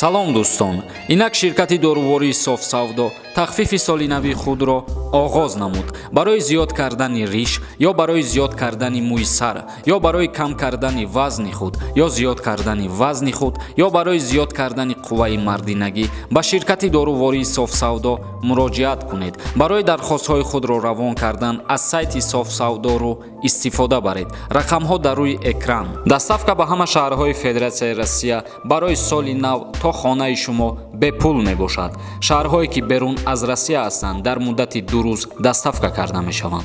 салом дӯстон, инак ширкати дорувори софсавдо тахфифи солинавии худро оғоз намуд. Барои зиёд кардани риш ё барои зиёд кардани мӯи сар ё барои кам кардани вазни худ ё зиёд кардани вазни худ ё барои зиёд кардани қувваи мардинагӣ ба ширкати дорувори софсавдо муроҷиат кунед. Барои дархостҳои худро равон кардан аз сайти софсавдору истифода баред. Рақамҳо дар рӯи экран. Доставка ба ҳама шаҳрҳои Федератсияи Россия барои соли нав то хонаи шумо бепул мебошад. Шаҳрҳое ки берун аз Россия ҳастанд дар муддати 2 рӯз доставка карда мешаванд.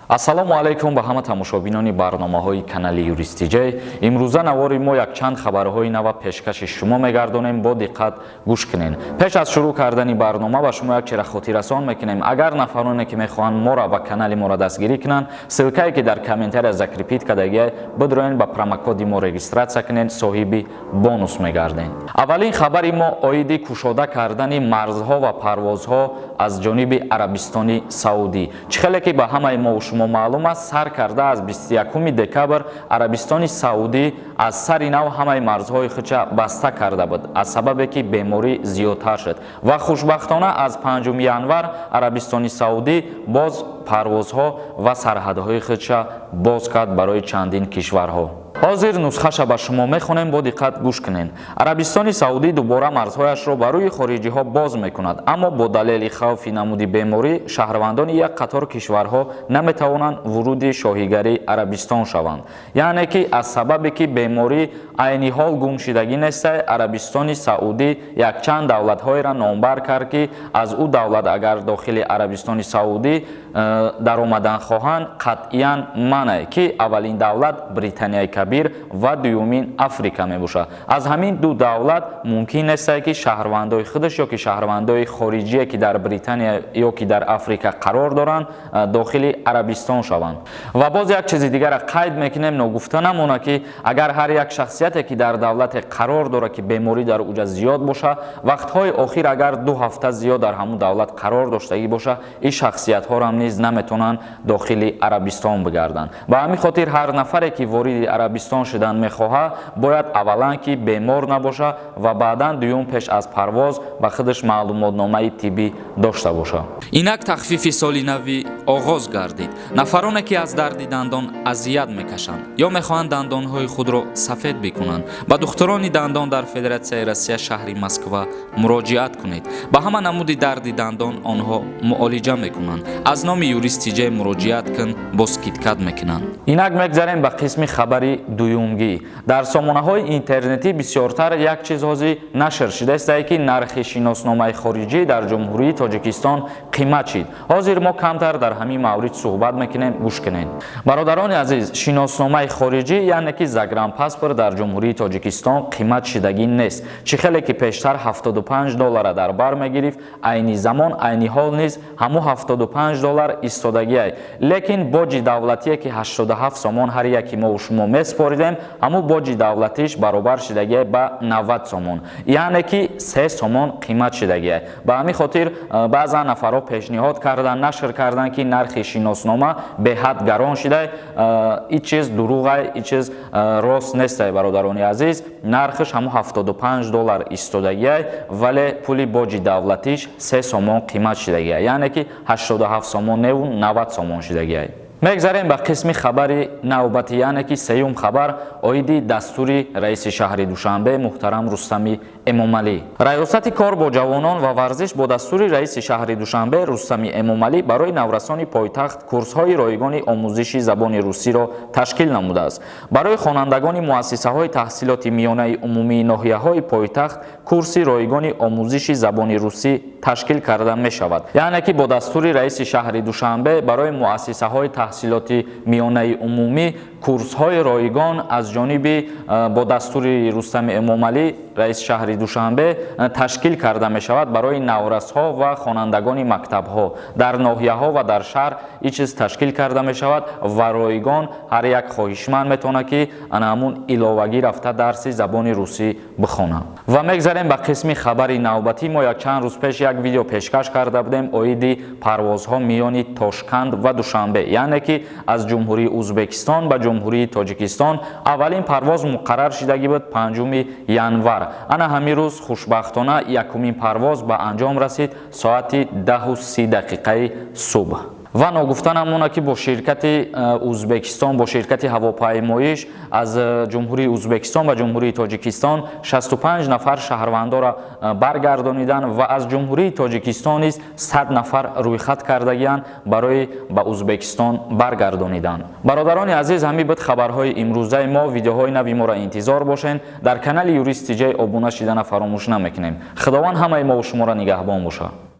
ассалому алайкум ба ҳама тамошобинони барномаҳои канали Юристиҷей. Имрӯза навори мо якчанд хабарҳои нава пешкаши шумо мегардонем. Бо диққат гӯш кунед. Пеш аз шурӯъ кардани барнома ба шумо якчера хотиррасон мекунем. Агар нафароне ки мехоҳанд моро ва канали моро дастгирӣ кунанд, ссилкае ки дар комментария закрепит кардагиай бидроен ба промокоди мо регистратсия кунед, соҳиби бонус мегардед. Аввалин хабари мо оиди кушода кардани марзҳо ва парвозҳо аз ҷониби Арабистони Саудӣ. Чӣ хеле ки ба ҳамаи мо шумо маълум аст, сар карда аз 21 декабр Арабистони Саудӣ аз сари нав ҳамаи марзҳои худша баста карда буд, аз сабабе ки беморӣ зиёдтар шуд ва хушбахтона аз 5 январ Арабистони Саудӣ боз парвозҳо ва сарҳадҳои худша боз кард барои чандин кишварҳо. ҳозир нусхаша ба шумо мехонем, бо диққат гӯш кунед. Арабистони Саудӣ дубора марзҳояшро ба рӯи хориҷиҳо боз мекунад, аммо бо далели хавфи намуди беморӣ шаҳрвандони як қатор кишварҳо наметавонанд вуруди шоҳигари Арабистон шаванд. Яъне ки аз сабабе ки беморӣ айни ҳол гумшидагӣ нестай, Арабистони Саудӣ якчанд давлатҳоеро номбар кард ки аз ӯ давлат агар дохили Арабистони Саудӣ даромадан хоҳанд, қатъиян манъ ки аввалин давлат Британияи Кабир ва дуюмин Африка мебошад. Аз ҳамин ду давлат мумкин нест ки шаҳрвандои худаш ё ки шаҳрвандои хориҷие ки дар Британия ё ки дар Африка қарор доранд дохили Арабистон шаванд. Ва боз як чизи дигара қайд мекунем, ногуфта намона ки агар ҳар як шахсияте ки дар давлате қарор дорад ки беморӣ дар уҷа зиёд боша, вақтҳои охир агар 2 ҳафта зиёд дар ҳамун давлат қарор доштагӣ боша, ин шахсиятҳоро низ наметавонанд дохили Арабистон бигарданд. Ба ҳамин хотир ҳар нафаре ки вориди Арабистон шудан мехоҳад, бояд аввалан ки бемор набоша ва баъдан дуюм пеш аз парвоз ба худаш маълумотномаи тиббӣ дошта боша. Инак тахфифи соли навӣ оғоз гардид. Нафароне ки аз дарди дандон азият мекашанд ё мехоҳанд дандонҳои худро сафед бикунанд, ба духтурони дандон дар Федератсияи Россия шаҳри Москва муроҷиат кунед. Ба ҳама намуди дарди дандон онҳо муолиҷа мекунанд. Аз номи Юристиҷей муроҷиат кун, бо скидкат мекунанд. Инак мегзарем ба қисми хабари дуюмгӣ. Дар сомонаҳои интернетӣ бисёртар як чиз ҳозӣ нашр шудааст ки нархи шиносномаи хориҷӣ дар Ҷумҳурии Тоҷикистон қимат шид. Ҳозир мо камтар дар ҳамин маврид суҳбат мекунем, гӯш кунед. Бародарони азиз, шиносномаи хориҷӣ яъне ки загранпаспорт дар Ҷумҳурии Тоҷикистон қимат шидагӣ нест. Чӣ хеле ки пештар $75 дар бар мегирифт, айни замон айни ҳол низ ҳаму $75 истодагиай. Лекин боҷи давлатие ки 87 сомон ҳар яки мо шумо меспоридем, ҳаму боҷи давлатиш баробар шидагиай ба 90 сомон, яъне ки 3 сомон қимат шидагиай. Ба ҳамин хотир баъзан нафарҳо пешниҳод кардан, нашр кардан ки нархи шиноснома беҳад гарон шидай. ин чиз дурӯғай, ин чиз рост нестай бародарони азиз. Нархиш ҳаму $75 истодагиай, вале пули боҷи давлатиш 3 сомон қимат шидагиай, яъне ки 87 сомон неву 90 сомон шидагиай. мегзарем ба қисми хабари навбатӣ, яъне ки сеюм хабар оиди дастури раиси шаҳри Душанбе муҳтарам Рустами Эмомалӣ. Раёсати кор бо ҷавонон ва варзиш бо дастури раиси шаҳри Душанбе Рустами Эмомалӣ барои наврасони пойтахт курсҳои ройгони омӯзиши забони русиро ташкил намудааст. Барои хонандагони муассисаҳои таҳсилоти миёнаи умумии ноҳияҳои пойтахт курси ройгони омӯзиши забони русӣ ташкил карда мешавад. яъне ки бо дастури раиси шаҳри Душанбе барои муассисаҳои таҳсилоти миёнаи умумӣ курсҳои ройгон аз ҷониби бо дастури Рустами Эмомалӣ раиси шаҳри Душанбе ташкил карда мешавад барои наврасҳо ва хонандагони мактабҳо дар ноҳияҳо ва дар шаҳр. ин чиз ташкил карда мешавад ва ройгон ҳар як хоҳишманд метавонад ки ҳамун иловагӣ рафта дарси забони русӣ бихонад. ва мегзарем ба қисми хабари навбатӣ. мо якчанд рӯз пеш як видео пешкаш карда будем оиди парвозҳо миёни Тошканд ва Душанбе, яъне ки аз ҷумҳурии ӯзбекистон ба ҷумҳурии тоҷикистон аввалин парвоз муқаррар шудагӣ буд 5 январ. Ана ҳамин рӯз хушбахтона якумин парвоз ба анҷом расид соати 10:30 субҳ. ва ногуфта намона ки бо ширкати ӯзбекистон бо ширкати ҳавопаймоиш аз ҷумҳурии ӯзбекистон ба ҷумҳурии тоҷикистон 65 нафар шаҳрвандора баргардонидан ва аз ҷумҳурии тоҷикистон низ 100 нафар рӯйхат кардагиянд барои ба ӯзбекистон баргардонидан. бародарони азиз, ҳамин буд хабарҳои имрӯзаи мо. видеоҳои нави моро интизор бошед. дар канали Юристи Ҷей обуна шидана фаромӯш намекунем. худованд ҳамаи мо ва шуморо нигаҳбон бошад.